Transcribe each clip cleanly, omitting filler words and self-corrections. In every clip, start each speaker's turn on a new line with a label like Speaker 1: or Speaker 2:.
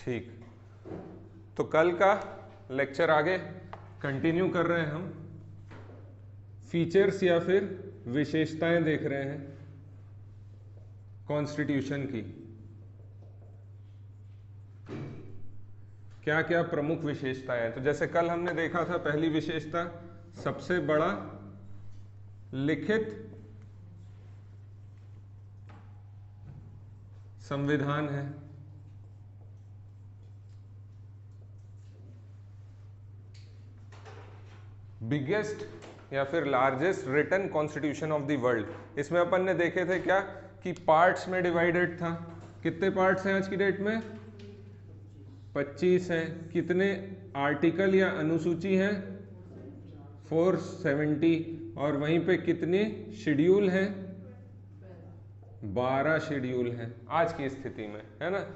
Speaker 1: ठीक, तो कल का लेक्चर आगे कंटिन्यू कर रहे हैं हम। फीचर्स या फिर विशेषताएं देख रहे हैं कॉन्स्टिट्यूशन की। क्या क्या प्रमुख विशेषताएं हैं? तो जैसे कल हमने देखा था, पहली विशेषता सबसे बड़ा लिखित संविधान है। बिगेस्ट या फिर largest written constitution of the world. इसमें अपन ने देखे थे क्या कि पार्ट्स में डिवाइडेड था। कितने पार्ट्स हैं आज की डेट में? 25 हैं। कितने आर्टिकल या अनुसूची हैं? 470। और वहीं पे कितने शेड्यूल हैं? 12 शेड्यूल हैं आज की स्थिति में, है ना।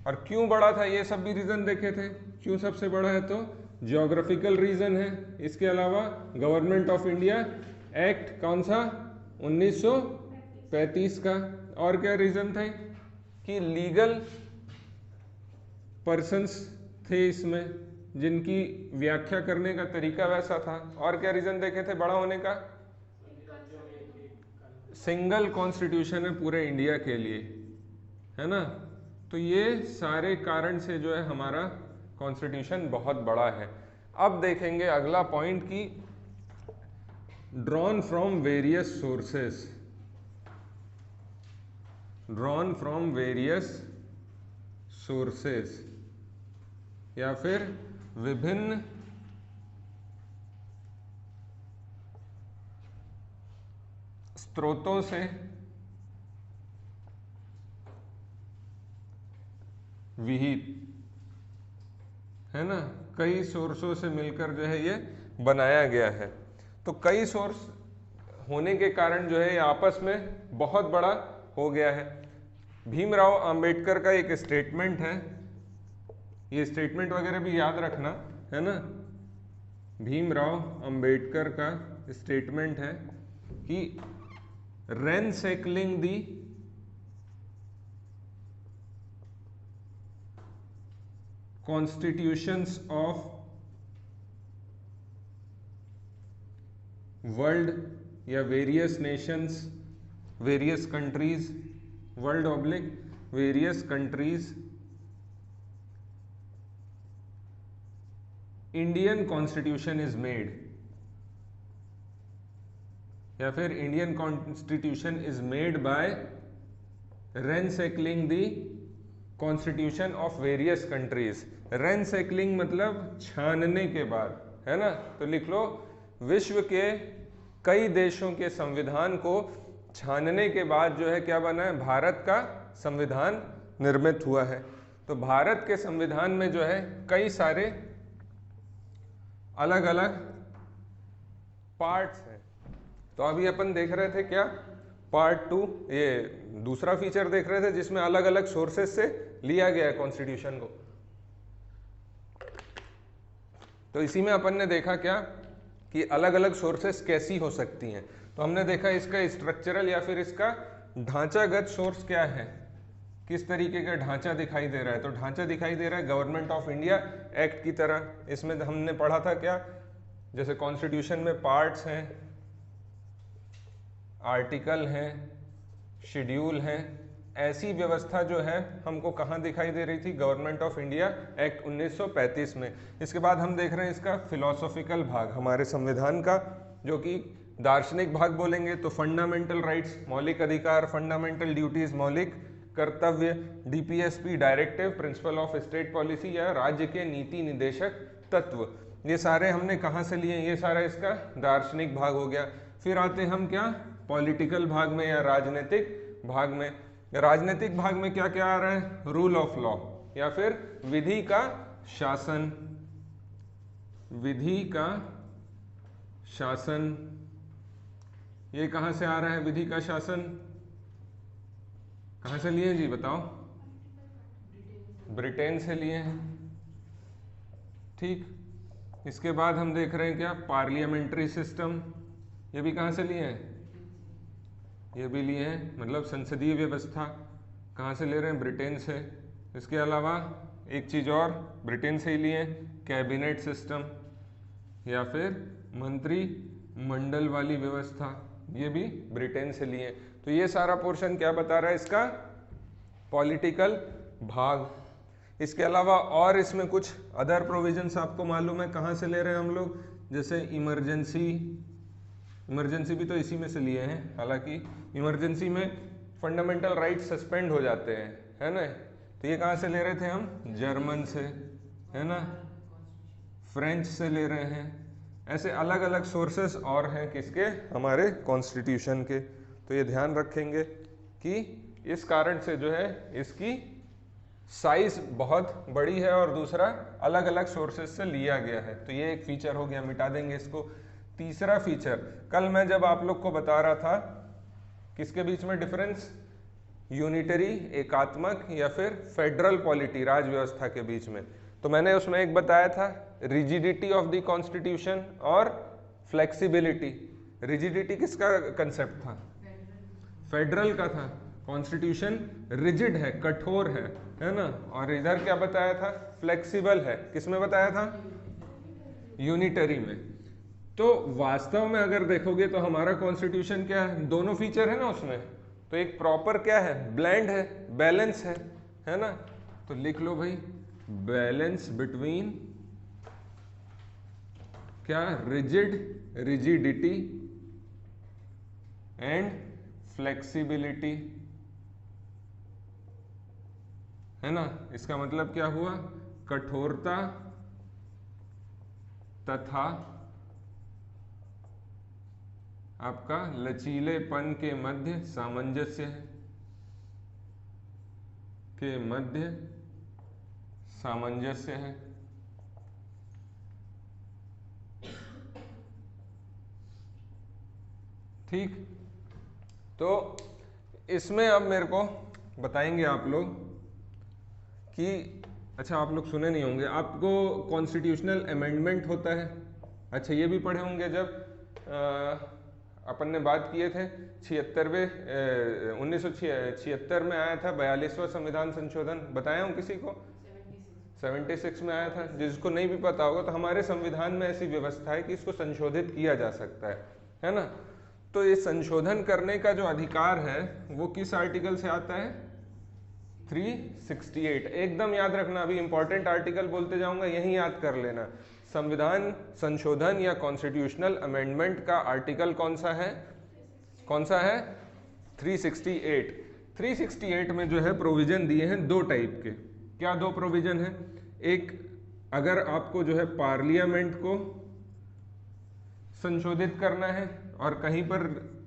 Speaker 1: और क्यों बड़ा था ये सब भी रीजन देखे थे। क्यों सबसे बड़ा है? तो ज्योग्राफिकल रीजन है। इसके अलावा गवर्नमेंट ऑफ इंडिया एक्ट कौन सा? 1935 का। और क्या रीजन थे? कि लीगल पर्सन्स थे इसमें, जिनकी व्याख्या करने का तरीका वैसा था। और क्या रीजन देखे थे बड़ा होने का? सिंगल कॉन्स्टिट्यूशन है पूरे इंडिया के लिए, है ना। तो ये सारे कारण से जो है हमारा कॉन्स्टिट्यूशन बहुत बड़ा है। अब देखेंगे अगला पॉइंट की drawn from various sources. Drawn from various sources या फिर विभिन्न स्रोतों से विहित, है ना। कई सोर्सों से मिलकर जो है ये बनाया गया है। तो कई सोर्स होने के कारण जो है ये आपस में बहुत बड़ा हो गया है। भीमराव अंबेडकर का एक स्टेटमेंट है, ये स्टेटमेंट वगैरह भी याद रखना, है ना। भीमराव अंबेडकर का स्टेटमेंट है कि ransacking the constitutions of world या various nations, various countries, world oblique various countries, Indian constitution is made, या फिर Indian constitution is made by ransacking the constitution of various countries. Ransacking मतलब छानने के बाद, है ना। तो लिख लो, विश्व के कई देशों के संविधान को छानने के बाद जो है क्या बना है? भारत का संविधान निर्मित हुआ है। तो भारत के संविधान में जो है कई सारे अलग अलग पार्ट्स हैं। तो अभी अपन देख रहे थे क्या? पार्ट 2, ये दूसरा फीचर देख रहे थे जिसमें अलग अलग सोर्सेस से लिया गया है कॉन्स्टिट्यूशन को। तो इसी में अपन ने देखा क्या कि अलग अलग सोर्सेस कैसी हो सकती हैं। तो हमने देखा इसका स्ट्रक्चरल या फिर इसका ढांचागत सोर्स क्या है, किस तरीके का ढांचा दिखाई दे रहा है। तो ढांचा दिखाई दे रहा है गवर्नमेंट ऑफ इंडिया एक्ट की तरह। इसमें हमने पढ़ा था क्या, जैसे कॉन्स्टिट्यूशन में पार्ट्स हैं, आर्टिकल हैं, शेड्यूल हैं। ऐसी व्यवस्था जो है हमको कहाँ दिखाई दे रही थी? गवर्नमेंट ऑफ इंडिया एक्ट 1935 में। इसके बाद हम देख रहे हैं इसका फिलोसॉफिकल भाग हमारे संविधान का, जो कि दार्शनिक भाग बोलेंगे तो फंडामेंटल राइट्स, मौलिक अधिकार, फंडामेंटल ड्यूटीज, मौलिक कर्तव्य, DPSP, directive, principle of state policy या राज्य के नीति निदेशक तत्व। ये सारे हमने कहाँ से लिए? ये सारा इसका दार्शनिक भाग हो गया। फिर आते हम क्या? पॉलिटिकल भाग में या राजनीतिक भाग में। राजनीतिक भाग में क्या क्या आ रहा है? रूल ऑफ लॉ या फिर विधि का शासन। विधि का शासन, ये कहां से आ रहा है? विधि का शासन कहां से लिए जी बताओ? ब्रिटेन से लिए हैं, ठीक। इसके बाद हम देख रहे हैं क्या? पार्लियामेंट्री सिस्टम, ये भी कहां से लिए हैं? ये भी लिए हैं, मतलब संसदीय व्यवस्था कहाँ से ले रहे हैं? ब्रिटेन से। इसके अलावा एक चीज और ब्रिटेन से ही लिए, कैबिनेट सिस्टम या फिर मंत्री मंडल वाली व्यवस्था, ये भी ब्रिटेन से लिए। तो ये सारा पोर्शन क्या बता रहा है इसका, पॉलिटिकल भाग। इसके अलावा और इसमें कुछ अदर प्रोविजंस आपको मालूम है कहाँ से ले रहे हैं हम लोग, जैसे इमरजेंसी भी तो इसी में से लिए हैं। हालांकि इमरजेंसी में फंडामेंटल राइट सस्पेंड हो जाते हैं, है ना, तो ये कहाँ से ले रहे थे हम, जर्मन से, है ना, फ्रेंच से ले रहे हैं। ऐसे अलग अलग सोर्सेस और हैं किसके, हमारे कॉन्स्टिट्यूशन के। तो ये ध्यान रखेंगे कि इस कारण से जो है इसकी साइज बहुत बड़ी है और दूसरा अलग अलग सोर्सेस से लिया गया है। तो ये एक फीचर हो गया, मिटा देंगे इसको। तीसरा फीचर, कल मैं जब आप लोग को बता रहा था किसके बीच में डिफरेंस, यूनिटरी एकात्मक या फिर फेडरल पॉलिटी राज व्यवस्था के बीच में, तो मैंने उसमें एक बताया था रिजिडिटी ऑफ द कॉन्स्टिट्यूशन और फ्लेक्सिबिलिटी। रिजिडिटी किसका कंसेप्ट था, फेडरल का था। कॉन्स्टिट्यूशन रिजिड है, कठोर है ना, और इधर क्या बताया था, फ्लेक्सिबल है। किसमें बताया था, यूनिटरी में। तो वास्तव में अगर देखोगे तो हमारा कॉन्स्टिट्यूशन क्या है, दोनों फीचर है ना उसमें, तो एक प्रॉपर क्या है, ब्लेंड है, बैलेंस है ना। तो लिख लो भाई, बैलेंस बिटवीन क्या, रिजिडिटी एंड फ्लेक्सिबिलिटी, है ना। इसका मतलब क्या हुआ, कठोरता तथा आपका लचीलेपन के मध्य सामंजस्य है, के मध्य सामंजस्य है। ठीक, तो इसमें अब मेरे को बताएंगे आप लोग कि अच्छा, आप लोग सुने नहीं होंगे, आपको कॉन्स्टिट्यूशनल अमेंडमेंट होता है, अच्छा ये भी पढ़े होंगे जब अपन ने बात किए थे 1976 में आया था 42वां संविधान संशोधन, बताया हूँ किसी को, 76 में आया था। जिसको नहीं भी पता होगा तो हमारे संविधान में ऐसी व्यवस्था है कि इसको संशोधित किया जा सकता है ना। तो ये संशोधन करने का जो अधिकार है वो किस आर्टिकल से आता है, 368। एकदम याद रखना, अभी इंपॉर्टेंट आर्टिकल बोलते जाऊंगा, यही याद कर लेना। संविधान संशोधन या कॉन्स्टिट्यूशनल अमेंडमेंट का आर्टिकल कौन सा है, 368। 368 में जो है प्रोविजन दिए हैं दो टाइप के। क्या दो प्रोविजन है, एक अगर आपको जो है पार्लियामेंट को संशोधित करना है, और कहीं पर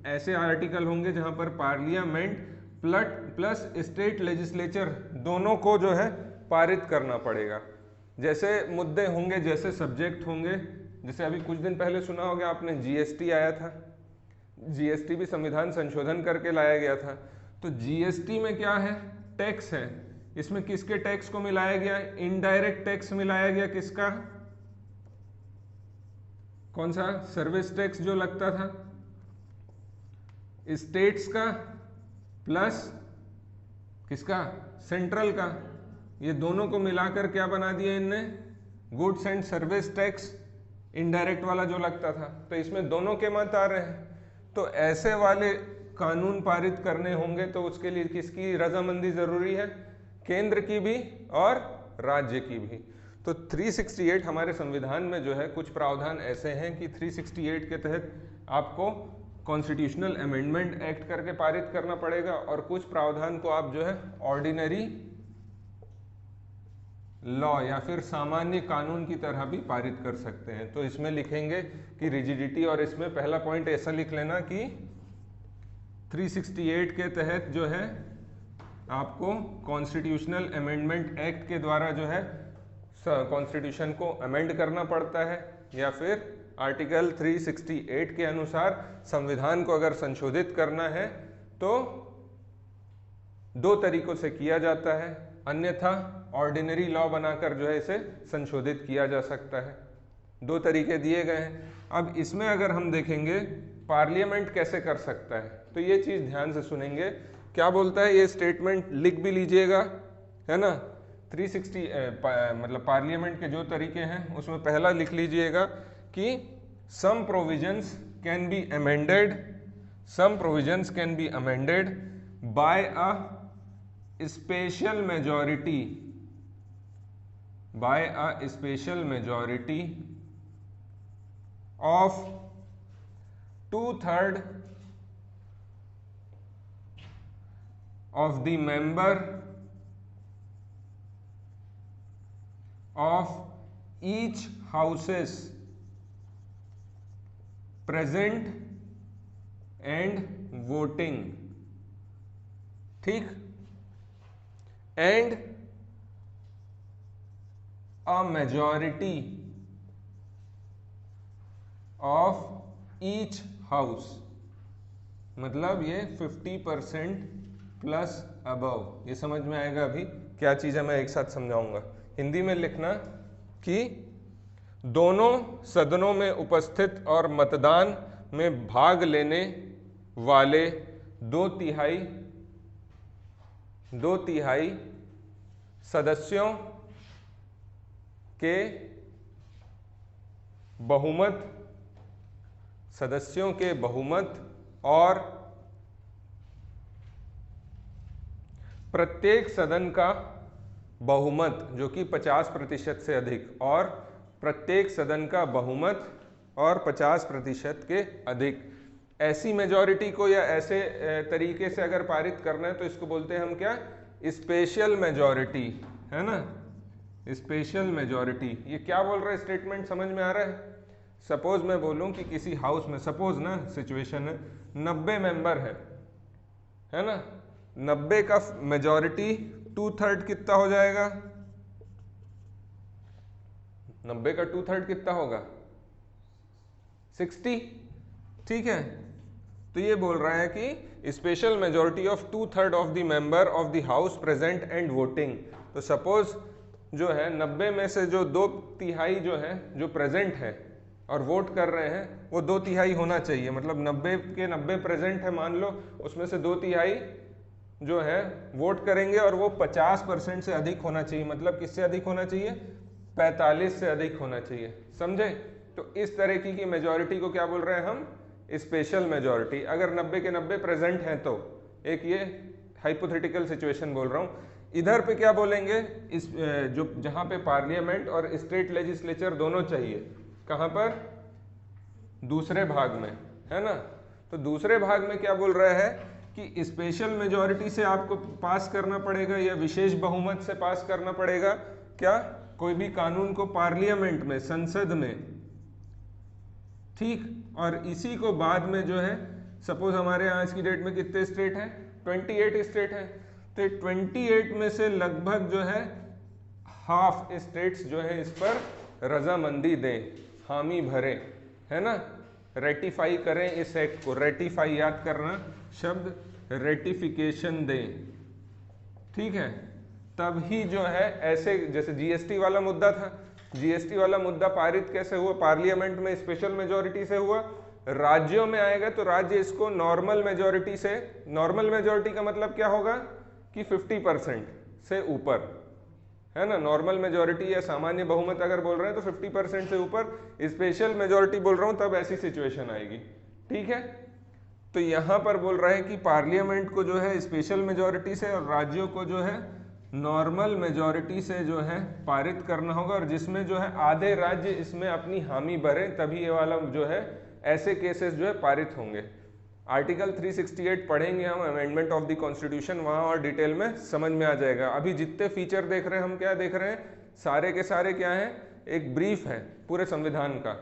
Speaker 1: ऐसे आर्टिकल होंगे जहां पर पार्लियामेंट प्लस स्टेट लेजिस्लेचर दोनों को जो है पारित करना पड़ेगा। जैसे मुद्दे होंगे, जैसे सब्जेक्ट होंगे, जैसे अभी कुछ दिन पहले सुना होगा आपने जीएसटी आया था, जीएसटी भी संविधान संशोधन करके लाया गया था। तो जीएसटी में क्या है, टैक्स है, इसमें किसके टैक्स को मिलाया गया, इनडायरेक्ट टैक्स मिलाया गया, किसका, कौन सा, सर्विस टैक्स जो लगता था, स्टेट्स का प्लस किसका, सेंट्रल का, ये दोनों को मिलाकर क्या बना दिया इनने, goods and service tax, indirect वाला जो लगता था। तो इसमें दोनों के मत आ रहे हैं। तो ऐसे वाले कानून पारित करने होंगे तो उसके लिए किसकी रजामंदी जरूरी है, केंद्र की भी और राज्य की भी। तो 368 हमारे संविधान में जो है कुछ प्रावधान ऐसे हैं कि 368 के तहत आपको कॉन्स्टिट्यूशनल अमेंडमेंट एक्ट करके पारित करना पड़ेगा, और कुछ प्रावधान को आप जो है ऑर्डिनरी लॉ या फिर सामान्य कानून की तरह भी पारित कर सकते हैं। तो इसमें लिखेंगे कि रिजिडिटी, और इसमें पहला पॉइंट ऐसा लिख लेना कि 368 के तहत जो है आपको कॉन्स्टिट्यूशनल अमेंडमेंट एक्ट के द्वारा जो है कॉन्स्टिट्यूशन को अमेंड करना पड़ता है, या फिर आर्टिकल 368 के अनुसार संविधान को अगर संशोधित करना है तो दो तरीकों से किया जाता है, अन्यथा ऑर्डिनरी लॉ बनाकर जो है इसे संशोधित किया जा सकता है। दो तरीके दिए गए हैं। अब इसमें अगर हम देखेंगे पार्लियामेंट कैसे कर सकता है, तो ये चीज ध्यान से सुनेंगे। क्या बोलता है ये स्टेटमेंट, लिख भी लीजिएगा, है ना, 360 मतलब पार्लियामेंट के जो तरीके हैं उसमें पहला लिख लीजिएगा कि some provisions can be amended by a special majority of 2/3 of the member of each houses present and voting, ठीक, and a majority of each house, मतलब ये 50% प्लस अबव। ये समझ में आएगा अभी क्या चीज़ है, मैं एक साथ समझाऊंगा। हिंदी में लिखना कि दोनों सदनों में उपस्थित और मतदान में भाग लेने वाले दो तिहाई सदस्यों के बहुमत और प्रत्येक सदन का बहुमत जो कि 50% से अधिक, और प्रत्येक सदन का बहुमत और 50% के अधिक। ऐसी मेजॉरिटी को या ऐसे तरीके से अगर पारित करना है तो इसको बोलते हैं हम क्या, स्पेशल मेजॉरिटी, है ना, स्पेशल मेजॉरिटी। ये क्या बोल रहा है स्टेटमेंट, समझ में आ रहा है? सपोज मैं बोलूं कि किसी हाउस में, सपोज ना सिचुएशन है 90 मेंबर है ना, 90 का मेजॉरिटी 2/3 कितना हो जाएगा, 90 का 2/3 कितना होगा, 60, ठीक है। तो ये बोल रहा है कि special majority of 2/3 of the member of the house present and voting. तो सपोज जो है 90 में से जो 2/3 जो है जो प्रेजेंट है और वोट कर रहे हैं वो 2/3 होना चाहिए, मतलब 90 के 90 प्रेजेंट है मान लो, उसमें से 2/3 जो है वोट करेंगे और वो 50% से अधिक होना चाहिए, मतलब किससे अधिक होना चाहिए, 45 से अधिक होना चाहिए, समझे? तो इस तरीके की मेजॉरिटी को क्या बोल रहे हैं हम, स्पेशल मेजॉरिटी। अगर 90 के 90 प्रेजेंट हैं तो एक ये हाइपोथेटिकल सिचुएशन बोल रहा हूँ। इधर पे क्या बोलेंगे, इस जो जहाँ पे पार्लियामेंट और स्टेट लेजिस्लेचर दोनों चाहिए, कहाँ पर, दूसरे भाग में, है ना। तो दूसरे भाग में क्या बोल रहा है कि स्पेशल मेजॉरिटी से आपको पास करना पड़ेगा या विशेष बहुमत से पास करना पड़ेगा क्या, कोई भी कानून को पार्लियामेंट में, संसद में, ठीक। और इसी को बाद में जो है, सपोज हमारे यहाँ आज की डेट में कितने स्टेट हैं, 28 स्टेट हैं, तो 28 में से लगभग जो है हाफ स्टेट्स जो है इस पर रजामंदी दें, हामी भरे, है ना, रेटिफाई करें इस एक्ट को। रेटिफाई याद करना शब्द, रेटिफिकेशन दें, ठीक है। तब ही जो है ऐसे, जैसे जीएसटी वाला मुद्दा था, जीएसटी वाला मुद्दा पारित कैसे हुआ, पार्लियामेंट में स्पेशल मेजॉरिटी से हुआ, राज्यों में आएगा तो राज्य इसको नॉर्मल मेजॉरिटी से, नॉर्मल मेजॉरिटी का मतलब क्या होगा कि 50% से ऊपर, है ना। नॉर्मल मेजॉरिटी या सामान्य बहुमत अगर बोल रहे हैं तो 50% से ऊपर, स्पेशल मेजॉरिटी बोल रहा हूं तब ऐसी सिचुएशन आएगी, ठीक है। तो यहां पर बोल रहे हैं कि पार्लियामेंट को जो है स्पेशल मेजॉरिटी से और राज्यों को जो है नॉर्मल मेजॉरिटी से जो है पारित करना होगा, और जिसमें जो है आधे राज्य इसमें अपनी हामी भरें, तभी ये वाला जो है ऐसे केसेस जो है पारित होंगे। आर्टिकल 368 पढ़ेंगे हम, अमेंडमेंट ऑफ द कॉन्स्टिट्यूशन, वहाँ और डिटेल में समझ में आ जाएगा। अभी जितने फीचर देख रहे हैं हम, क्या देख रहे हैं, सारे के सारे क्या हैं, एक ब्रीफ है पूरे संविधान का।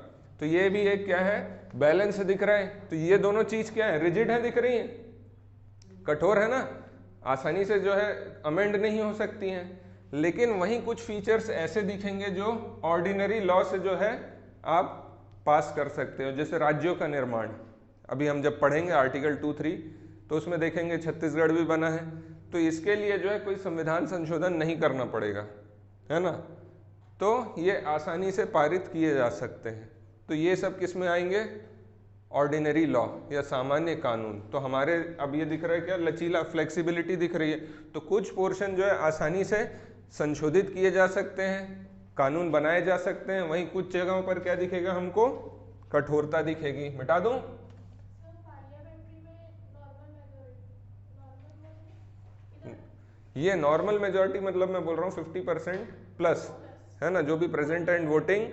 Speaker 1: तो ये भी एक क्या है, बैलेंस दिख रहा है। तो ये दोनों चीज क्या है, रिजिड है, दिख रही है, कठोर है ना, आसानी से जो है अमेंड नहीं हो सकती हैं। लेकिन वहीं कुछ फीचर्स ऐसे दिखेंगे जो ऑर्डिनरी लॉ से जो है आप पास कर सकते हो, जैसे राज्यों का निर्माण। अभी हम जब पढ़ेंगे आर्टिकल 2(3) तो उसमें देखेंगे छत्तीसगढ़ भी बना है, तो इसके लिए जो है कोई संविधान संशोधन नहीं करना पड़ेगा, है ना। तो ये आसानी से पारित किए जा सकते हैं। तो ये सब किस में आएंगे, ऑर्डिनरी लॉ या सामान्य कानून। तो हमारे अब ये दिख रहा है क्या, लचीला, फ्लेक्सिबिलिटी दिख रही है। तो कुछ पोर्शन जो है आसानी से संशोधित किए जा सकते हैं, कानून बनाए जा सकते हैं, वहीं कुछ जगहों पर क्या दिखेगा हमको, कठोरता दिखेगी। मिटा दूं? ये नॉर्मल मेजोरिटी मतलब मैं बोल रहा हूँ 50% प्लस, है ना, जो भी present and voting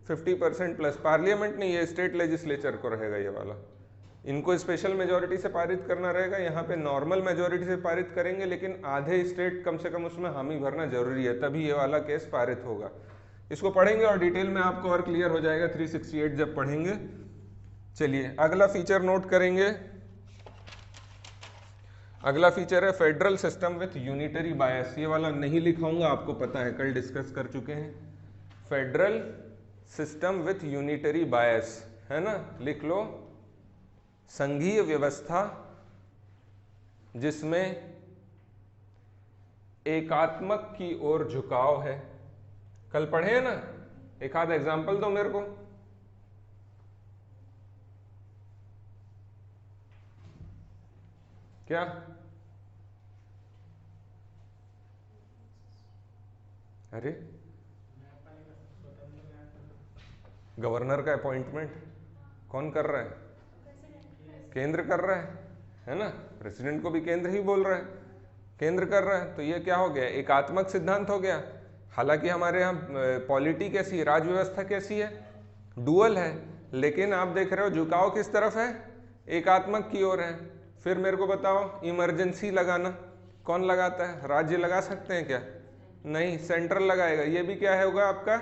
Speaker 1: 50% plus. Parliament नहीं, ये स्टेट लेजिस्लेचर को रहेगा ये वाला, इनको स्पेशल मेजोरिटी से पारित करना रहेगा। यहाँ पे नॉर्मल मेजोरिटी से पारित करेंगे, लेकिन आधे स्टेट कम से कम उसमें हामी भरना जरूरी है, तभी ये वाला केस पारित होगा। इसको पढ़ेंगे और डिटेल में आपको और क्लियर हो जाएगा 368 जब पढ़ेंगे। चलिए अगला फीचर नोट करेंगे। अगला फीचर है फेडरल सिस्टम विथ यूनिटरी बायस। ये वाला नहीं लिखाऊंगा, आपको पता है, कल डिस्कस कर चुके हैं। फेडरल सिस्टम विथ यूनिटरी बायस, है ना, लिख लो। संघीय व्यवस्था जिसमें एकात्मक की ओर झुकाव है। कल पढ़े हैं ना, एक आध एग्जाम्पल दो मेरे को। क्या? अरे गवर्नर का अपॉइंटमेंट कौन कर रहा है? केंद्र कर रहा है ना, प्रेसिडेंट को भी केंद्र ही बोल रहा है, केंद्र कर रहा है। तो ये क्या हो गया, एकात्मक सिद्धांत हो गया। हालांकि हमारे यहाँ पॉलिटी कैसी है, राज व्यवस्था कैसी है, डुअल है, लेकिन आप देख रहे हो झुकाव किस तरफ है, एकात्मक की ओर है। फिर मेरे को बताओ, इमरजेंसी लगाना कौन लगाता है? राज्य लगा सकते हैं क्या? नहीं, सेंट्रल लगाएगा। ये भी क्या है होगा आपका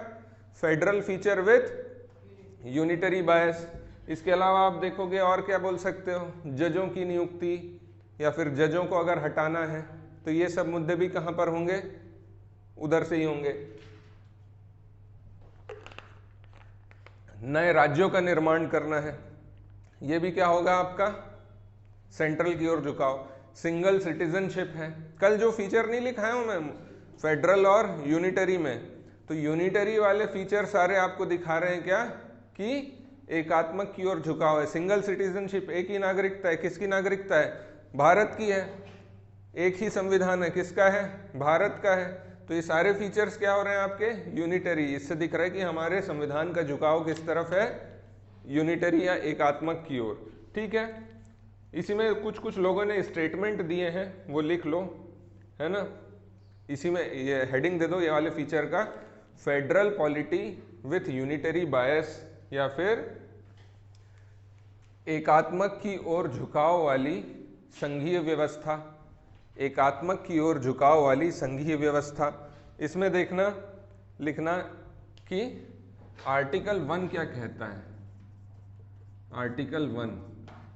Speaker 1: फेडरल फीचर विथ यूनिटरी बायस। इसके अलावा आप देखोगे और क्या बोल सकते हो, जजों की नियुक्ति या फिर जजों को अगर हटाना है तो ये सब मुद्दे भी कहां पर होंगे, उधर से ही होंगे। नए राज्यों का निर्माण करना है, ये भी क्या होगा आपका, सेंट्रल की ओर झुकाव। सिंगल सिटीजनशिप है। कल जो फीचर नहीं लिखाया हूं मैं फेडरल और यूनिटरी में, तो यूनिटरी वाले फीचर सारे आपको दिखा रहे हैं क्या कि एकात्मक की ओर झुकाव है। सिंगल सिटीजनशिप, एक ही नागरिकता है। किसकी नागरिकता है? भारत की है। एक ही संविधान है, किसका है? भारत का है। तो ये सारे फीचर्स क्या हो रहे हैं आपके, यूनिटरी। इससे दिख रहा है कि हमारे संविधान का झुकाव किस तरफ है, यूनिटरी या एकात्मक की ओर। ठीक है, इसी में कुछ कुछ लोगों ने स्टेटमेंट दिए हैं, वो लिख लो, है ना। इसी में ये हेडिंग दे दो ये वाले फीचर का, फेडरल पॉलिटी विथ यूनिटरी बायस, या फिर एकात्मक की ओर झुकाव वाली संघीय व्यवस्था। एकात्मक की ओर झुकाव वाली संघीय व्यवस्था। इसमें देखना, लिखना कि आर्टिकल 1 क्या कहता है। आर्टिकल 1,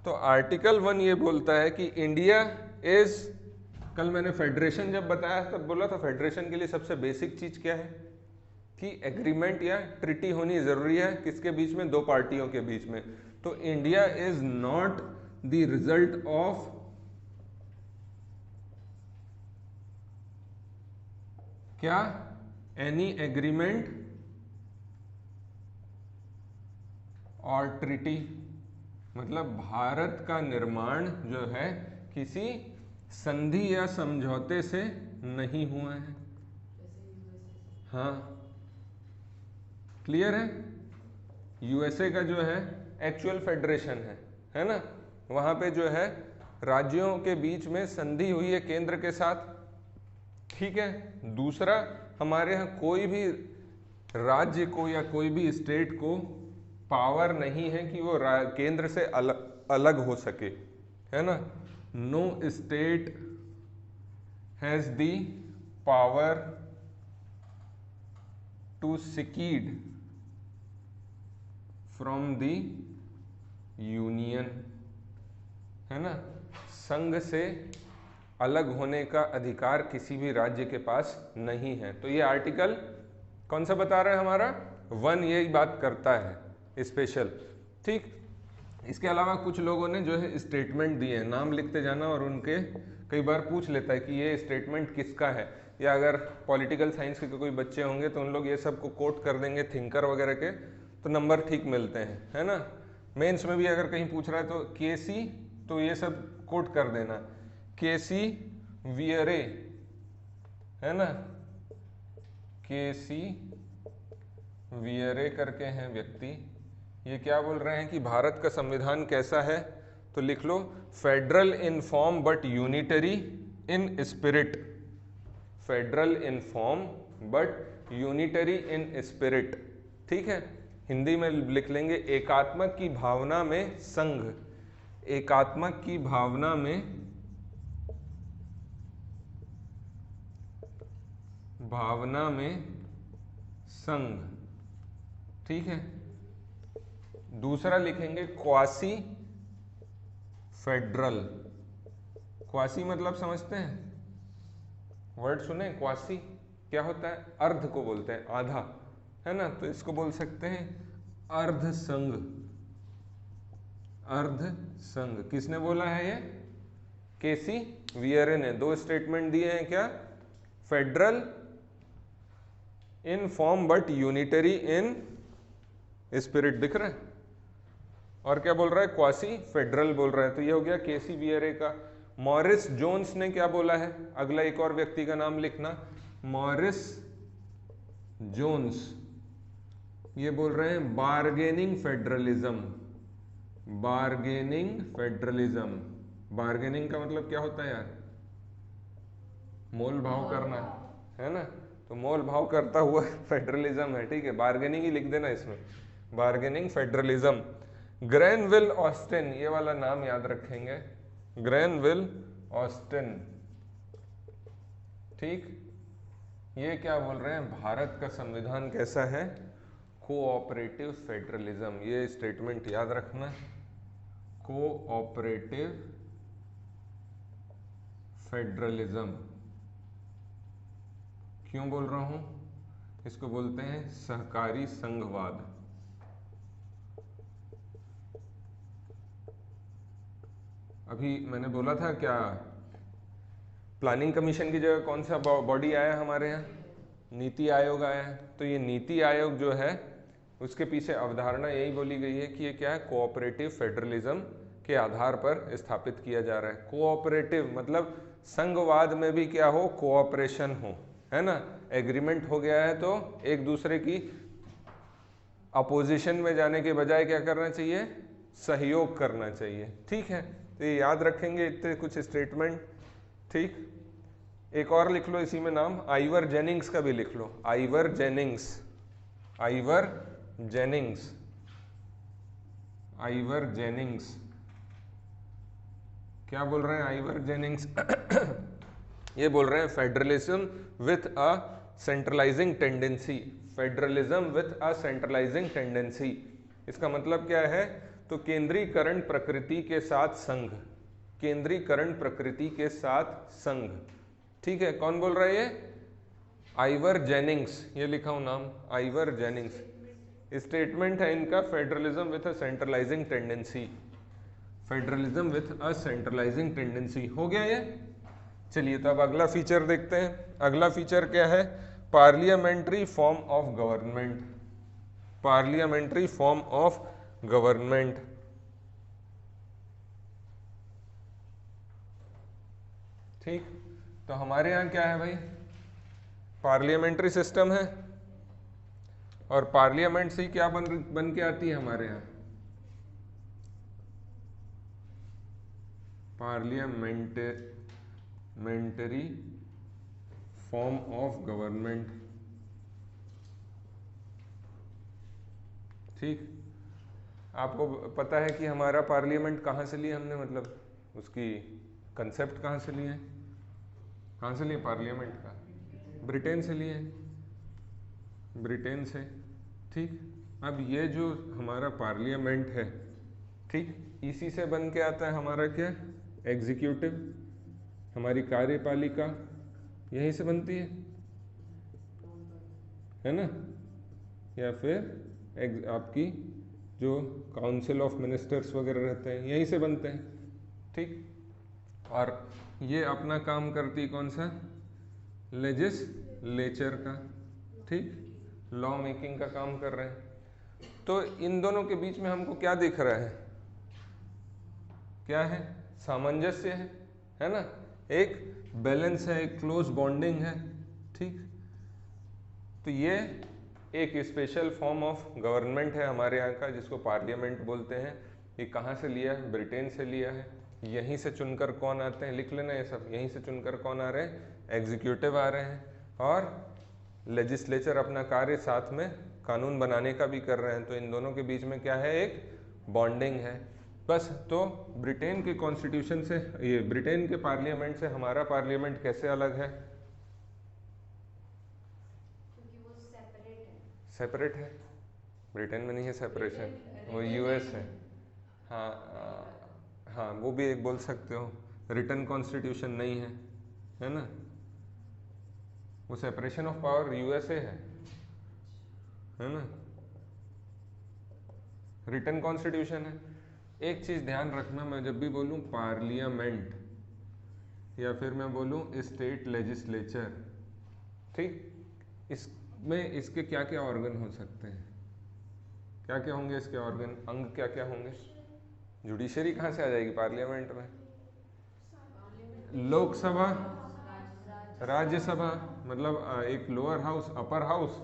Speaker 1: तो आर्टिकल 1 ये बोलता है कि इंडिया इज, कल मैंने फेडरेशन जब बताया तब बोला था फेडरेशन के लिए सबसे बेसिक चीज क्या है कि एग्रीमेंट या ट्रिटी होनी जरूरी है। किसके बीच में? दो पार्टियों के बीच में। तो India is not the result of क्या, एनी एग्रीमेंट और ट्रिटी। मतलब भारत का निर्माण जो है किसी संधि या समझौते से नहीं हुआ है। हाँ, क्लियर है। यूएसए का जो है एक्चुअल फेडरेशन है ना, वहां पे जो है राज्यों के बीच में संधि हुई है केंद्र के साथ। ठीक है, दूसरा हमारे यहाँ कोई भी राज्य को या कोई भी स्टेट को पावर नहीं है कि वो केंद्र से अलग हो सके, है ना। No state has the power to secede from the union, है ना। संघ से अलग होने का अधिकार किसी भी राज्य के पास नहीं है। तो ये आर्टिकल कौन सा बता रहा है हमारा, 1 यही बात करता है स्पेशल। ठीक, इसके अलावा कुछ लोगों ने जो है स्टेटमेंट दिए हैं, नाम लिखते जाना, और उनके कई बार पूछ लेता है कि ये स्टेटमेंट किसका है, या अगर पॉलिटिकल साइंस के कोई बच्चे होंगे तो उन लोग ये सब को कोट कर देंगे थिंकर वगैरह के, तो नंबर ठीक मिलते हैं, है ना। मेंस में भी अगर कहीं पूछ रहा है तो केसी, तो ये सब कोट कर देना, केसी वियरे, है ना, केसी वियरे करके हैं व्यक्ति। ये क्या बोल रहे हैं कि भारत का संविधान कैसा है, तो लिख लो federal in form but unitary in spirit. Federal in form but unitary in spirit. ठीक है, हिंदी में लिख लेंगे एकात्मक की भावना में संघ। एकात्मक की भावना में संघ। ठीक है, दूसरा लिखेंगे क्वासी फेडरल। क्वासी मतलब समझते हैं, वर्ड सुने क्वासी क्या होता है, अर्ध को बोलते हैं, आधा, है ना, तो इसको बोल सकते हैं अर्ध संघ। अर्ध संघ किसने बोला है, ये केसी वियरे ने। दो स्टेटमेंट दिए हैं, क्या, federal in form but unitary in spirit, दिख रहा है, और क्या बोल रहा है, क्वासी फेडरल बोल रहा है। तो ये हो गया केसी वियरे का। मॉरिस जोन्स ने क्या बोला है, अगला एक और व्यक्ति का नाम लिखना, मॉरिस जोन्स। ये बोल रहे हैं bargaining federalism. Bargaining federalism. Bargaining का मतलब क्या होता है यार, मोल भाव करना, है ना, तो मोल भाव करता हुआ फेडरलिज्म है। ठीक है, बार्गेनिंग ही लिख देना इसमें, बार्गेनिंग फेडरलिज्म। ग्रेनविल ऑस्टिन, ये वाला नाम याद रखेंगे, ग्रेनविल ऑस्टिन। ठीक, ये क्या बोल रहे हैं, भारत का संविधान कैसा है, कोऑपरेटिव फेडरलिज्म। ये स्टेटमेंट याद रखना, कोऑपरेटिव फेडरलिज्म। क्यों बोल रहा हूं, इसको बोलते हैं सहकारी संघवाद। अभी मैंने बोला था क्या, प्लानिंग कमीशन की जगह कौन सा बॉडी आया हमारे यहाँ, नीति आयोग आया है। तो ये नीति आयोग जो है उसके पीछे अवधारणा यही बोली गई है कि ये क्या है, कोऑपरेटिव फेडरलिज्म के आधार पर स्थापित किया जा रहा है। कोऑपरेटिव मतलब संघवाद में भी क्या हो, कोऑपरेशन हो, है ना, एग्रीमेंट हो गया है तो एक दूसरे की अपोजिशन में जाने के बजाय क्या करना चाहिए, सहयोग करना चाहिए। ठीक है, तो ये याद रखेंगे इतने कुछ स्टेटमेंट। ठीक, एक और लिख लो इसी में नाम, आइवर जेनिंग्स का भी लिख लो, Ivor Jennings. Ivor Jennings, Ivor Jennings क्या बोल रहे हैं, आइवर जेनिंग्स ये बोल रहे हैं federalism with a centralising tendency. Federalism with a centralising tendency, इसका मतलब क्या है, तो केंद्रीकरण प्रकृति के साथ संघ। केंद्रीकरण प्रकृति के साथ संघ। ठीक है, कौन बोल रहा है ये, आइवर जेनिंग्स, ये लिखा हूं नाम, आइवर जेनिंग्स। स्टेटमेंट है इनका, federalism with a centralising tendency. Federalism with a centralising tendency हो गया ये। चलिए तो अब अगला फीचर देखते हैं। अगला फीचर क्या है, parliamentary form of government. Parliamentary form of government. ठीक, तो हमारे यहाँ क्या है भाई, पार्लियामेंट्री सिस्टम है, और पार्लियामेंट से क्या बन के आती है हमारे यहाँ, पार्लियामेंटरी फॉर्म ऑफ गवर्नमेंट। ठीक, आपको पता है कि हमारा पार्लियामेंट कहाँ से लिया हमने, मतलब उसकी कंसेप्ट कहाँ से लिए, कहाँ से लिए पार्लियामेंट का, ब्रिटेन से लिए, ब्रिटेन से। ठीक, अब ये जो हमारा पार्लियामेंट है, ठीक, इसी से बन के आता है हमारा क्या, एग्जीक्यूटिव, हमारी कार्यपालिका यहीं से बनती है ना, या फिर आपकी जो काउंसिल ऑफ मिनिस्टर्स वगैरह रहते हैं यहीं से बनते हैं। ठीक, और ये अपना काम करती कौन सा, लेजिस्लेचर का। ठीक, लॉ मेकिंग का काम कर रहे हैं। तो इन दोनों के बीच में हमको क्या दिख रहा है, क्या है, सामंजस्य है ना, एक बैलेंस है, एक क्लोज बॉन्डिंग है। ठीक, तो ये एक स्पेशल फॉर्म ऑफ गवर्नमेंट है हमारे यहाँ का, जिसको पार्लियामेंट बोलते हैं। ये कहाँ से लिया है? ब्रिटेन से लिया है। यहीं से चुनकर कौन आते हैं, लिख लेना ये सब, यहीं से चुनकर कौन आ रहे हैं? एग्जीक्यूटिव आ रहे हैं, और लेजिस्लेचर अपना कार्य साथ में कानून बनाने का भी कर रहे हैं। तो इन दोनों के बीच में क्या है? एक बॉन्डिंग है बस। तो ब्रिटेन के कॉन्स्टिट्यूशन से, ये ब्रिटेन के पार्लियामेंट से हमारा पार्लियामेंट कैसे अलग है? सेपरेट है। ब्रिटेन में नहीं है सेपरेशन, वो यूएस है। हाँ हाँ, वो भी एक बोल सकते हो। रिटन कॉन्स्टिट्यूशन नहीं है ना, वो सेपरेशन ऑफ पावर यूएसए है ना, रिटन कॉन्स्टिट्यूशन है। एक चीज ध्यान रखना, मैं जब भी बोलूं पार्लियामेंट या फिर मैं बोलूं स्टेट लेजिस्लेचर, ठीक, इसमें इसके क्या क्या ऑर्गन हो सकते हैं? क्या क्या होंगे इसके ऑर्गन, अंग क्या क्या होंगे? जुडिशरी कहाँ से आ जाएगी पार्लियामेंट में? लोकसभा, राज्यसभा, मतलब एक लोअर हाउस, अपर हाउस,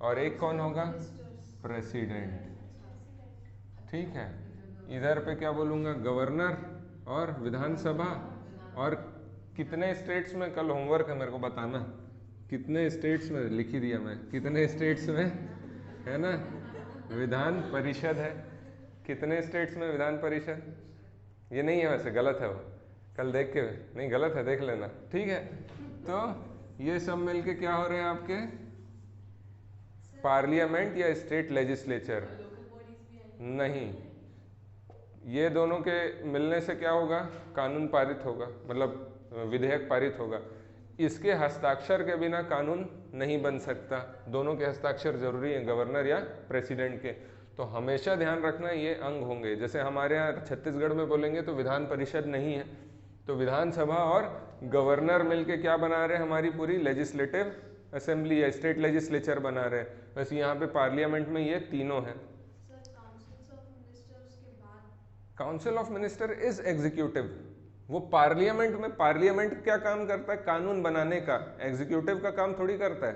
Speaker 1: और एक कौन होगा? प्रेसिडेंट। ठीक है, इधर पे क्या बोलूँगा? गवर्नर और विधानसभा। और कितने स्टेट्स में, कल होमवर्क है मेरे को बताना, कितने स्टेट्स में, लिख ही दिया मैं, कितने स्टेट्स में है ना विधान परिषद है? कितने स्टेट्स में विधान परिषद? ये नहीं है वैसे, गलत है वो, कल देख के, नहीं गलत है, देख लेना, ठीक है। तो ये सब मिलके क्या हो रहे हैं आपके? पार्लियामेंट या स्टेट लेजिस्लेचर? नहीं, ये दोनों के मिलने से क्या होगा? कानून पारित होगा, मतलब विधेयक पारित होगा। इसके हस्ताक्षर के बिना कानून नहीं बन सकता, दोनों के हस्ताक्षर जरूरी है, गवर्नर या प्रेसिडेंट के। तो हमेशा ध्यान रखना ये अंग होंगे। जैसे हमारे यहाँ छत्तीसगढ़ में बोलेंगे तो विधान परिषद नहीं है, तो विधानसभा और गवर्नर मिलके क्या बना रहे हैं? हमारी पूरी लेजिस्लेटिव असेंबली या स्टेट लेजिस्लेचर बना रहे हैं। वैसे यहाँ पे पार्लियामेंट में ये तीनों हैं। Council of minister is executive. वो पार्लियामेंट में, पार्लियामेंट क्या काम करता है? कानून बनाने का। एग्जीक्यूटिव का काम थोड़ी करता है,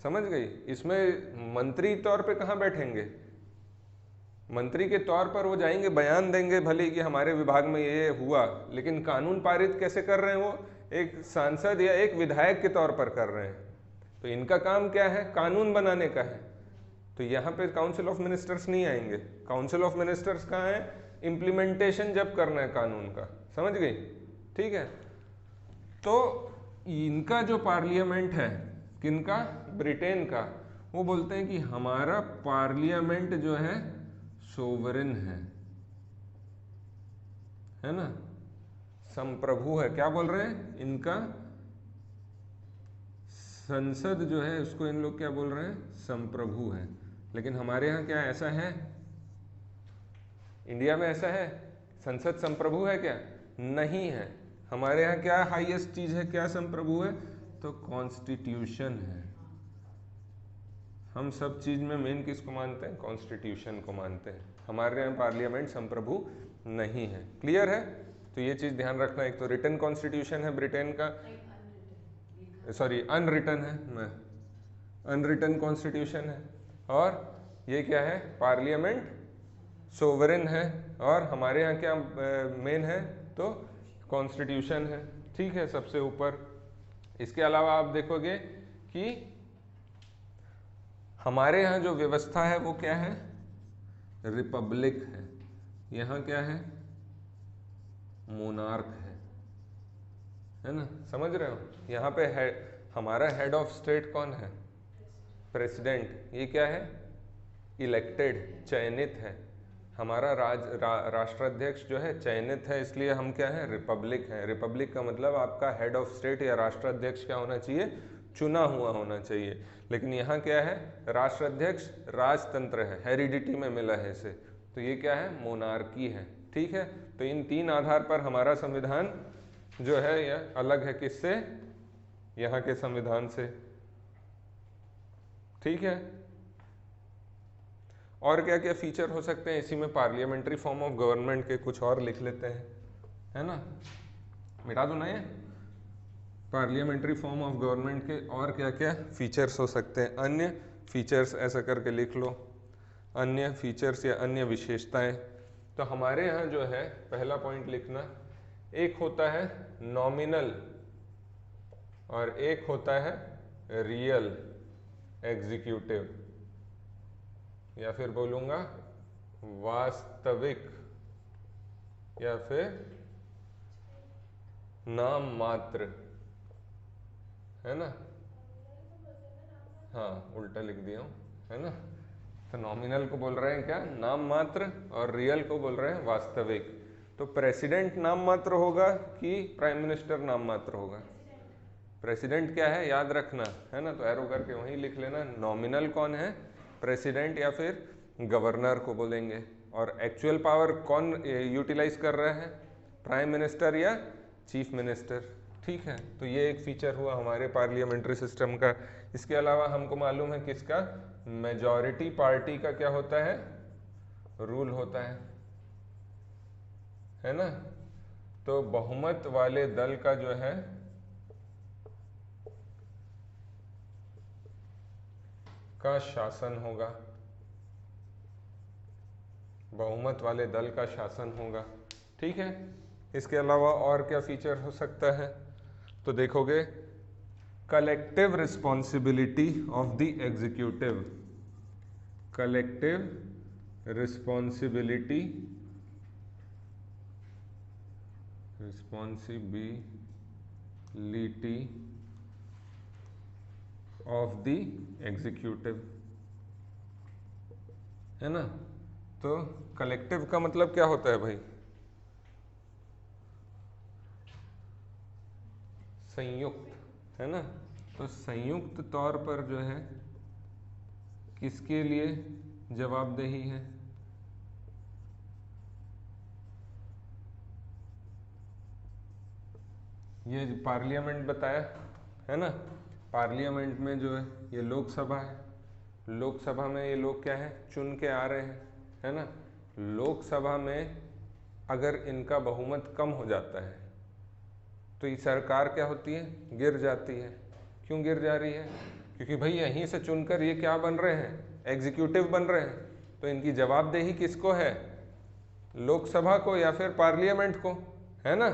Speaker 1: समझ गई? इसमें मंत्री तौर पे कहाँ बैठेंगे? मंत्री के तौर पर वो जाएंगे, बयान देंगे भले कि हमारे विभाग में ये हुआ, लेकिन कानून पारित कैसे कर रहे हैं? वो एक सांसद या एक विधायक के तौर पर कर रहे हैं। तो इनका काम क्या है? कानून बनाने का है। तो यहाँ पे काउंसिल ऑफ मिनिस्टर्स नहीं आएंगे। काउंसिल ऑफ मिनिस्टर्स कहाँ है? इम्प्लीमेंटेशन जब करना है कानून का, समझ गई? ठीक है, तो इनका जो पार्लियामेंट है, किनका? ब्रिटेन का, वो बोलते हैं कि हमारा पार्लियामेंट जो है सोवरेन है ना, संप्रभु है। क्या बोल रहे हैं? इनका संसद जो है उसको इन लोग क्या बोल रहे हैं? संप्रभु है। लेकिन हमारे यहाँ क्या ऐसा है? इंडिया में ऐसा है? संसद संप्रभु है क्या? नहीं है। हमारे यहाँ क्या हाईएस्ट चीज है? क्या संप्रभु है? तो कॉन्स्टिट्यूशन है। हम सब चीज में मेन किसको मानते हैं? कॉन्स्टिट्यूशन को मानते हैं। हमारे यहाँ पार्लियामेंट संप्रभु नहीं है। क्लियर है? तो ये चीज ध्यान रखना। एक तो रिटन कॉन्स्टिट्यूशन है ब्रिटेन का, सॉरी अनरिटन है, मैं अनरिटन कॉन्स्टिट्यूशन है, और ये क्या है? पार्लियामेंट सोवरेन है, और हमारे यहाँ क्या मेन है? तो कॉन्स्टिट्यूशन है। ठीक है, सबसे ऊपर। इसके अलावा आप देखोगे कि हमारे यहाँ जो व्यवस्था है वो क्या है? रिपब्लिक है। यहाँ क्या है? मोनार्क है ना, समझ रहे हो? यहाँ पे है हमारा हेड ऑफ स्टेट कौन है? प्रेसिडेंट। ये क्या है? इलेक्टेड, चयनित है। हमारा राष्ट्राध्यक्ष जो है चयनित है, इसलिए हम क्या है? रिपब्लिक है। रिपब्लिक का मतलब आपका हेड ऑफ स्टेट या राष्ट्राध्यक्ष क्या होना चाहिए? चुना हुआ होना चाहिए। लेकिन यहाँ क्या है? राष्ट्राध्यक्ष राजतंत्र है, हेरिडिटी में मिला है इसे, तो ये क्या है? मोनार्की है। ठीक है, तो इन तीन आधार पर हमारा संविधान जो है यह अलग है। किससे? यहाँ के संविधान से। ठीक है, और क्या क्या फीचर हो सकते हैं इसी में? पार्लियामेंट्री फॉर्म ऑफ गवर्नमेंट के कुछ और लिख लेते हैं, है ना, मिटा दो ना ये। पार्लियामेंट्री फॉर्म ऑफ गवर्नमेंट के और क्या क्या फीचर्स हो सकते हैं? अन्य फीचर्स ऐसा करके लिख लो, अन्य फीचर्स या अन्य विशेषताएं। तो हमारे यहाँ जो है पहला पॉइंट लिखना, एक होता है नॉमिनल और एक होता है रियल एग्जीक्यूटिव, या फिर बोलूँगा वास्तविक या फिर नाम मात्र, है ना? हाँ, उल्टा लिख दिया हूँ, है ना? तो नॉमिनल को बोल रहे हैं क्या? नाम मात्र, और रियल को बोल रहे हैं वास्तविक। तो प्रेसिडेंट नाम मात्र होगा कि प्राइम मिनिस्टर नाम मात्र होगा? प्रेसिडेंट क्या है याद रखना, है ना? तो एरो करके वहीं लिख लेना। नॉमिनल कौन है? प्रेसिडेंट या फिर गवर्नर को बोलेंगे। और एक्चुअल पावर कौन यूटिलाइज कर रहा है? प्राइम मिनिस्टर या चीफ मिनिस्टर। ठीक है, तो ये एक फीचर हुआ हमारे पार्लियामेंट्री सिस्टम का। इसके अलावा हमको मालूम है किसका? मेजॉरिटी पार्टी का क्या होता है? रूल होता है ना? तो बहुमत वाले दल का जो है का शासन होगा, बहुमत वाले दल का शासन होगा। ठीक है, इसके अलावा और क्या फीचर हो सकता है? तो देखोगे collective responsibility of the executive, collective responsibility of the executive, है ना? तो कलेक्टिव का मतलब क्या होता है भाई? संयुक्त, है ना? तो संयुक्त तौर पर जो है किसके लिए जवाबदेही है? ये पार्लियामेंट बताया, है ना? पार्लियामेंट में जो है ये लोकसभा है, लोकसभा में ये लोग क्या है? चुन के आ रहे हैं, है ना? लोकसभा में अगर इनका बहुमत कम हो जाता है तो ये सरकार क्या होती है? गिर जाती है। क्यों गिर जा रही है? क्योंकि भाई यहीं से चुनकर ये क्या बन रहे हैं? एग्जीक्यूटिव बन रहे हैं। तो इनकी जवाबदेही किसको है? लोकसभा को या फिर पार्लियामेंट को, है ना?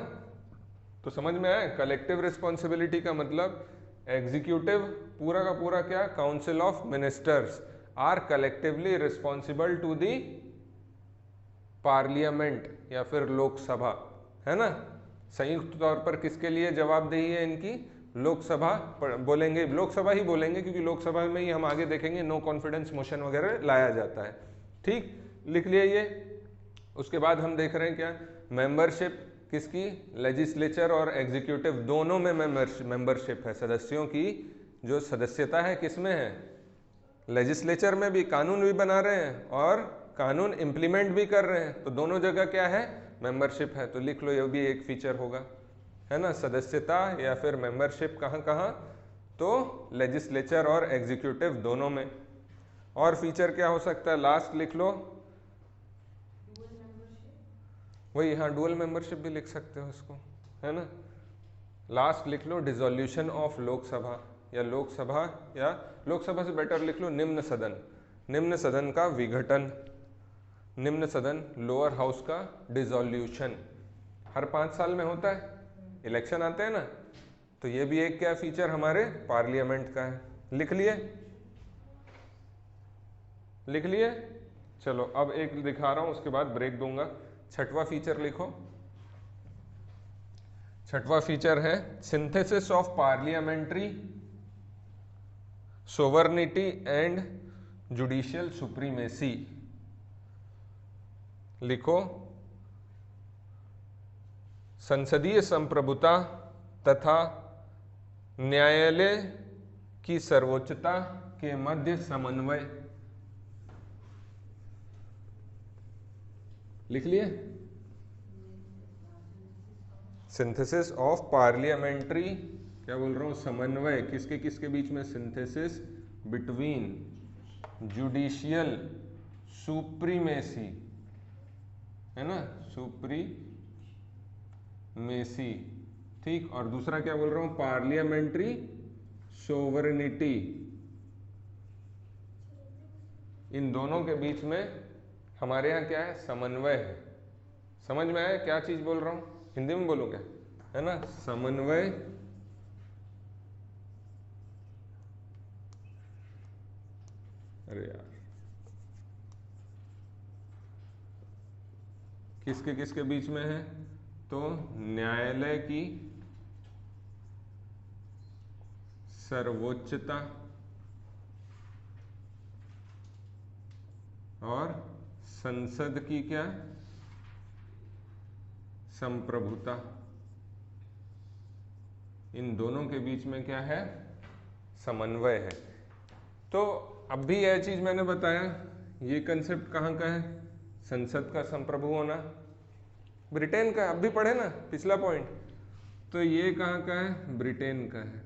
Speaker 1: तो समझ में आया? कलेक्टिव रिस्पॉन्सिबिलिटी का मतलब एग्जीक्यूटिव पूरा का पूरा क्या? Council of ministers are collectively responsible to the parliament या फिर लोकसभा, है ना? संयुक्त तौर पर किसके लिए जवाबदेही है इनकी? लोकसभा बोलेंगे, लोकसभा ही बोलेंगे क्योंकि लोकसभा में ही हम आगे देखेंगे नो कॉन्फिडेंस मोशन वगैरह लाया जाता है। ठीक, लिख लिया ये। उसके बाद हम देख रहे हैं क्या? मेंबरशिप किसकी? लेजिस्लेचर और एग्जीक्यूटिव दोनों में मेंबरशिप है। सदस्यों की जो सदस्यता है किसमें है? लेजिस्लेचर में भी, कानून भी बना रहे हैं और कानून इम्प्लीमेंट भी कर रहे हैं, तो दोनों जगह क्या है? मेंबरशिप है। तो लिख लो, ये भी एक फीचर होगा, है ना? सदस्यता या फिर मेंबरशिप कहाँ कहाँ? तो लेजिस्लेचर और एग्जीक्यूटिव दोनों में। और फीचर क्या हो सकता है? लास्ट लिख लो, वही, हाँ, डुअल मेंबरशिप भी लिख सकते हो इसको, है ना? लास्ट लिख लो डिसोल्यूशन ऑफ लोकसभा, या लोकसभा से बेटर लिख लो निम्न सदन, निम्न सदन का विघटन, निम्न सदन लोअर हाउस का डिसोल्यूशन। हर 5 साल में होता है, इलेक्शन आते हैं ना, तो ये भी एक क्या फीचर हमारे पार्लियामेंट का है। लिख लिए? लिख लिए? चलो अब एक दिखा रहा हूं, उसके बाद ब्रेक दूंगा। छठवां फीचर लिखो। छठवां फीचर है synthesis of parliamentary sovereignty and judicial supremacy. लिखो, संसदीय संप्रभुता तथा न्यायालय की सर्वोच्चता के मध्य समन्वय। लिख लिए? सिंथेसिस ऑफ पार्लियामेंट्री, क्या बोल रहा हूं? समन्वय किसके किसके बीच में? सिंथेसिस बिटवीन जुडिशियल सुप्रीमेसी, है ना? सुप्रीमेसी ठीक, और दूसरा क्या बोल रहा हूं, पार्लियामेंट्री सोवरेनिटी। इन दोनों के बीच में हमारे यहाँ क्या है, समन्वय है। समझ में आया क्या चीज बोल रहा हूं, हिंदी में बोलूं क्या, है ना, समन्वय अरे यार किसके किसके बीच में है, तो न्यायालय की सर्वोच्चता और संसद की क्या, संप्रभुता। इन दोनों के बीच में क्या है, समन्वय है। तो अब भी यह चीज मैंने बताया, ये कंसेप्ट कहाँ का है, संसद का संप्रभु होना ब्रिटेन का, अब भी पढ़े ना पिछला पॉइंट, तो ये कहाँ का है, ब्रिटेन का है।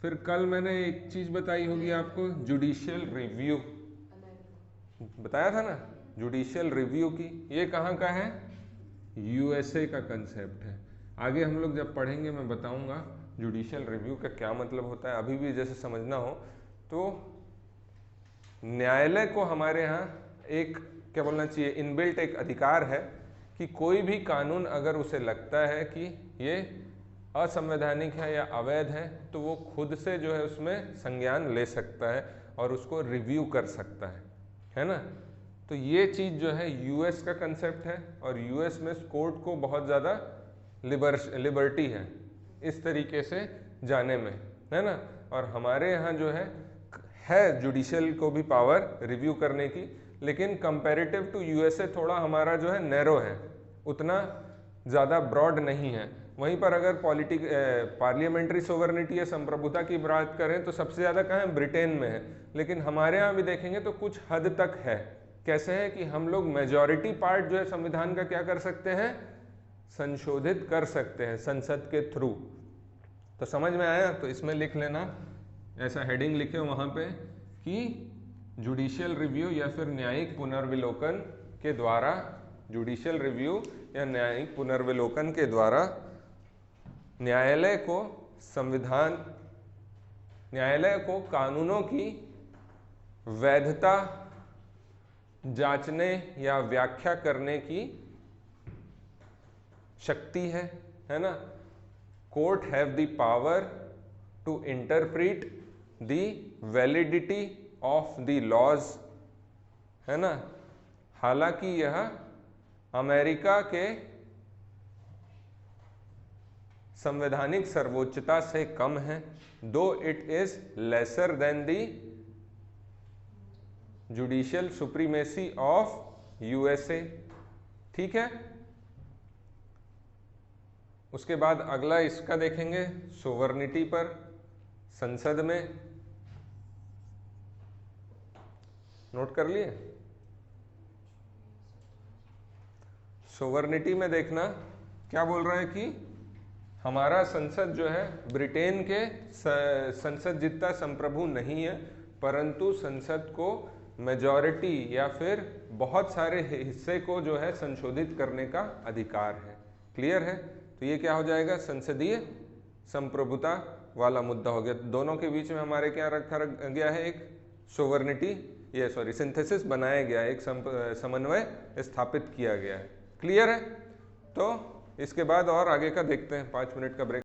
Speaker 1: फिर कल मैंने एक चीज बताई होगी आपको, जुडिशियल रिव्यू बताया था ना, जुडिशियल रिव्यू की, ये कहाँ का है, यूएसए का कंसेप्ट है। आगे हम लोग जब पढ़ेंगे मैं बताऊंगा जुडिशियल रिव्यू का क्या मतलब होता है। अभी भी जैसे समझना हो तो न्यायालय को हमारे यहाँ एक क्या बोलना चाहिए, इनबिल्ट एक अधिकार है कि कोई भी कानून अगर उसे लगता है कि ये असंवैधानिक है या अवैध है तो वो खुद से जो है उसमें संज्ञान ले सकता है और उसको रिव्यू कर सकता है ना। तो ये चीज़ जो है यूएस का कंसेप्ट है और यूएस में कोर्ट को बहुत ज़्यादा लिबर्टी है इस तरीके से जाने में, है ना। और हमारे यहाँ जो है जुडिशियल को भी पावर रिव्यू करने की, लेकिन कंपैरेटिव टू यूएसए थोड़ा हमारा जो है नैरो है, उतना ज़्यादा ब्रॉड नहीं है। वहीं पर अगर पार्लियामेंट्री सोवरेनिटी या संप्रभुता की बात करें तो सबसे ज़्यादा कहाँ है, ब्रिटेन में है। लेकिन हमारे यहाँ भी देखेंगे तो कुछ हद तक है। कैसे है कि हम लोग मेजॉरिटी पार्ट जो है संविधान का क्या कर सकते हैं, संशोधित कर सकते हैं संसद के थ्रू। तो समझ में आया, तो इसमें लिख लेना, ऐसा हेडिंग लिखे वहाँ पे कि जुडिशियल रिव्यू या फिर न्यायिक पुनर्विलोकन के द्वारा, जुडिशियल रिव्यू या न्यायिक पुनर्विलोकन के द्वारा न्यायालय को कानूनों की वैधता जांचने या व्याख्या करने की शक्ति है ना। Court have the power to interpret the validity of the laws, है ना। हालांकि यह अमेरिका के संवैधानिक सर्वोच्चता से कम है, दो it is lesser than the judicial supremacy of USA. ठीक है। उसके बाद अगला इसका देखेंगे सोवर्निटी पर, संसद में, नोट कर लिए। सोवर्निटी में देखना क्या बोल रहा है कि हमारा संसद जो है ब्रिटेन के संसद जितना संप्रभु नहीं है, परंतु संसद को मेजॉरिटी या फिर बहुत सारे हिस्से को जो है संशोधित करने का अधिकार है। क्लियर है। तो ये क्या हो जाएगा, संसदीय संप्रभुता वाला मुद्दा हो गया। दोनों के बीच में हमारे क्या रखा गया है, एक सोवर्निटी सिंथेसिस बनाया गया है, एक समन्वय स्थापित किया गया है। क्लियर है। तो इसके बाद और आगे का देखते हैं, 5 मिनट का ब्रेक।